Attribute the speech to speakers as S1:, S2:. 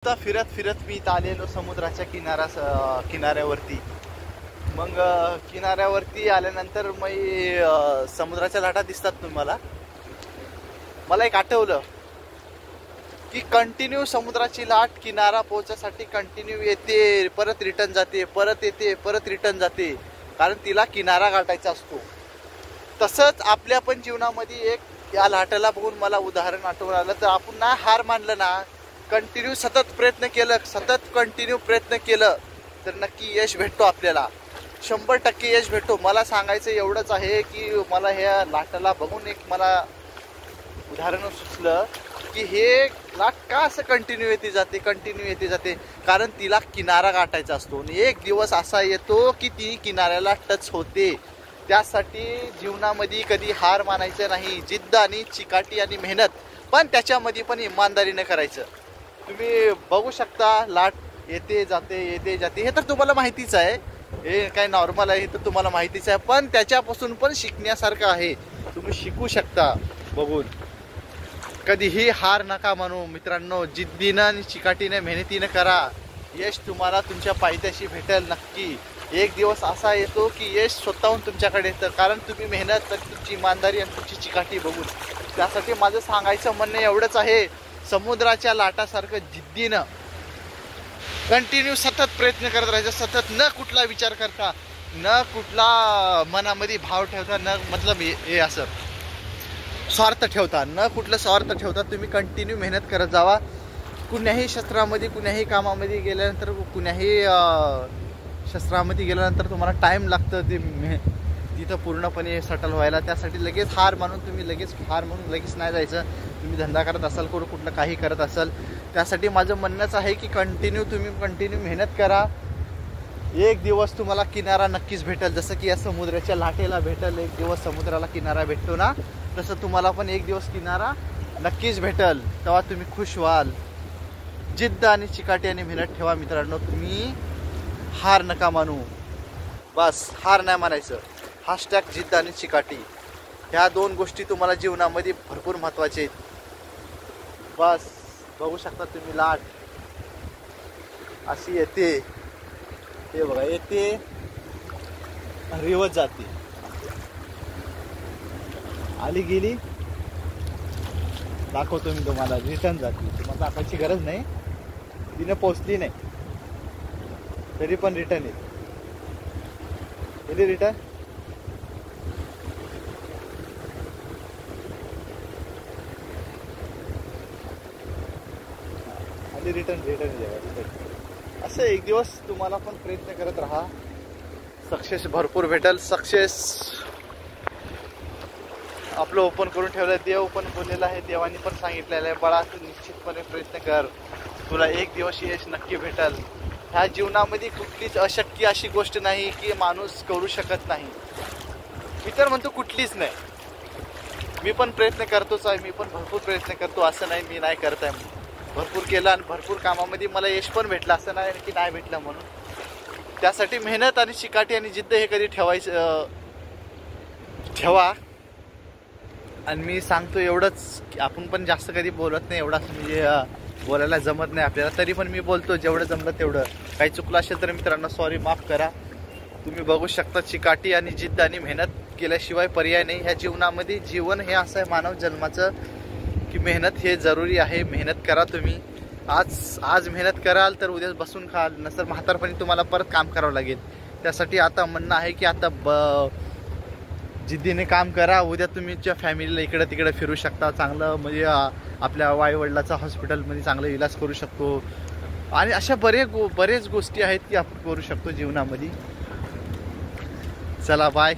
S1: आता फिरत फिरत मी इथं आलेलो समुद्राच्या किनाऱ्यावरती. मग किनाऱ्यावरती आल्यानंतर मी समुद्राच्या लाटा दिसतात तुम्हाला. मला एक आठवलं की कंटिन्यू समुद्राची लाट किनारा पोहोचण्यासाठी कंटिन्यू येते, परत रिटर्न जाते, परत येते, परत रिटर्न जाते, कारण तिला किनारा गाठायचा असतो. तसंच आपल्या पण जीवनामध्ये एक या लाटेला बघून मला उदाहरण आठवण आलं. तर आपण ना हार मानलं ना, कंटिन्यू सतत प्रयत्न केलं, सतत कंटिन्यू प्रयत्न केलं तर नक्की यश भेटतो आपल्याला. 100% यश भेटतो. मला सांगायचं एवढंच आहे की मला ह्या लाटाला बघून एक मला उदाहरण सुचलं की हे लाट का असं कंटिन्यू येते जाते, कारण तिला किनारा गाठायचा असतो. आणि एक दिवस असा येतो की ती किनाऱ्याला टच होते. त्यासाठी जीवनामध्ये कधी हार मानायचं नाही. जिद्द आणि चिकाटी आणि मेहनत, पण त्याच्यामध्ये पण इमानदारीने करायचं. तुम्ही बघू शकता लाट येते जाते हे तर तुम्हाला माहितीच आहे. हे काय नॉर्मल आहे, हे तर तुम्हाला माहितीच आहे. पण त्याच्यापासून पण शिकण्यासारखं आहे. तुम्ही शिकू शकता बघून. कधीही हार नका मानू मित्रांनो. जिद्दीनं आणि चिकाटीने मेहनतीनं करा. यश तुम्हाला तुमच्या पायथ्याशी भेटेल नक्की. एक दिवस असा येतो की यश स्वतःहून तुमच्याकडे येतं, कारण तुम्ही मेहनत आणि तुमची इमानदारी आणि तुमची चिकाटी बघून. त्यासाठी माझं सांगायचं म्हणणं एवढंच आहे, समुद्राच्या लाटासारखं जिद्दीनं कंटिन्यू सतत प्रयत्न करत राहायचं. सतत न कुठला विचार करता, न कुठला मनामध्ये भाव ठेवता, न मतलब हे असं स्वार्थ ठेवता, न कुठलं स्वार्थ ठेवता तुम्ही कंटिन्यू मेहनत करत जावा. कुण्याही शस्त्रामध्ये, कुण्याही कामामध्ये गेल्यानंतर, कुण्याही शस्त्रामध्ये गेल्यानंतर तुम्हाला टाईम लागतं ते तिथं पूर्णपणे सटल व्हायला. त्यासाठी लगेच हार मानून लगेच नाही जायचं. तुम्ही धंदा करत असाल, कुठलं काही करत असाल, त्यासाठी माझं म्हणणंच आहे की तुम्ही कंटिन्यू मेहनत करा. एक दिवस तुम्हाला किनारा नक्कीच भेटेल. जसं की या समुद्राच्या लाटेला भेटेल, एक दिवस समुद्राला किनारा भेटतो ना, तसं तुम्हाला पण एक दिवस किनारा नक्कीच भेटेल. तेव्हा तुम्ही खुश व्हाल. जिद्द आणि चिकाटी आणि मेहनत ठेवा मित्रांनो. तुम्ही हार नका मानू. बस हार नाही मानायचं. # जिद्द आणि चिकाटी, ह्या 2 गोष्टी तुम्हाला जीवनामध्ये भरपूर महत्त्वाचे आहेत. बस बघू शकता तुम्ही लाट अशी येते, हे बघा, येते रिवत जाते, आली गेली, दाखवतो मी तुम्हाला, रिटर्न जाते. तुम्हाला दाखवायची गरज नाही, तिने पोचली नाही तरी पण रिटर्न येते. रिटर्न रिटर्न असं एक दिवस तुम्हाला पण प्रयत्न करत राहा. सक्सेस भरपूर भेटेल. सक्सेस आपलं ओपन करून ठेवलं. देव पण बोललेलं आहे, देवानी पण सांगितलेलं आहे, बाळा तू निश्चितपणे प्रयत्न कर, तुला एक दिवस यश नक्की भेटेल. ह्या जीवनामध्ये कुठलीच अशक्य अशी गोष्ट नाही की माणूस करू शकत नाही. मी तर म्हणतो कुठलीच नाही. मी पण प्रयत्न करतोच आहे, मी पण भरपूर प्रयत्न करतो. असं नाही मी नाही करत आहे. भरपूर केलं आणि भरपूर कामामध्ये मला यश पण भेटलं. असं नाही की नाही भेटलं म्हणून. त्यासाठी मेहनत आणि चिकाटी आणि जिद्द हे कधी ठेवा. आणि मी सांगतो एवढंच की आपण पण जास्त कधी बोलत नाही. एवढा म्हणजे बोलायला जमत नाही आपल्याला, तरी पण मी बोलतो जेवढं जमलं तेवढं. काही चुकलं असेल तर मित्रांनो सॉरी, माफ करा. तुम्ही बघू शकता चिकाटी आणि जिद्द आणि मेहनत केल्याशिवाय पर्याय नाही ह्या जीवनामध्ये. जीवन हे असं आहे मानव जन्माचं की मेहनत हे जरुरी आहे. मेहनत करा तुम्ही. आज मेहनत कराल तर उद्या बसून खाल, नंतर म्हातारपणी तुम्हाला परत काम करावं लागेल. त्यासाठी आता म्हणणं आहे की आता जिद्दीने काम करा. उद्या तुमच्या फॅमिलीला इकडं तिकडं फिरू शकता. चांगलं म्हणजे आपल्या आई-वडिलाचा हॉस्पिटलमध्ये चांगला इलाज करू शकतो. आणि अशा बरेच गोष्टी आहेत की आपण करू शकतो जीवनामध्ये. चला बाय.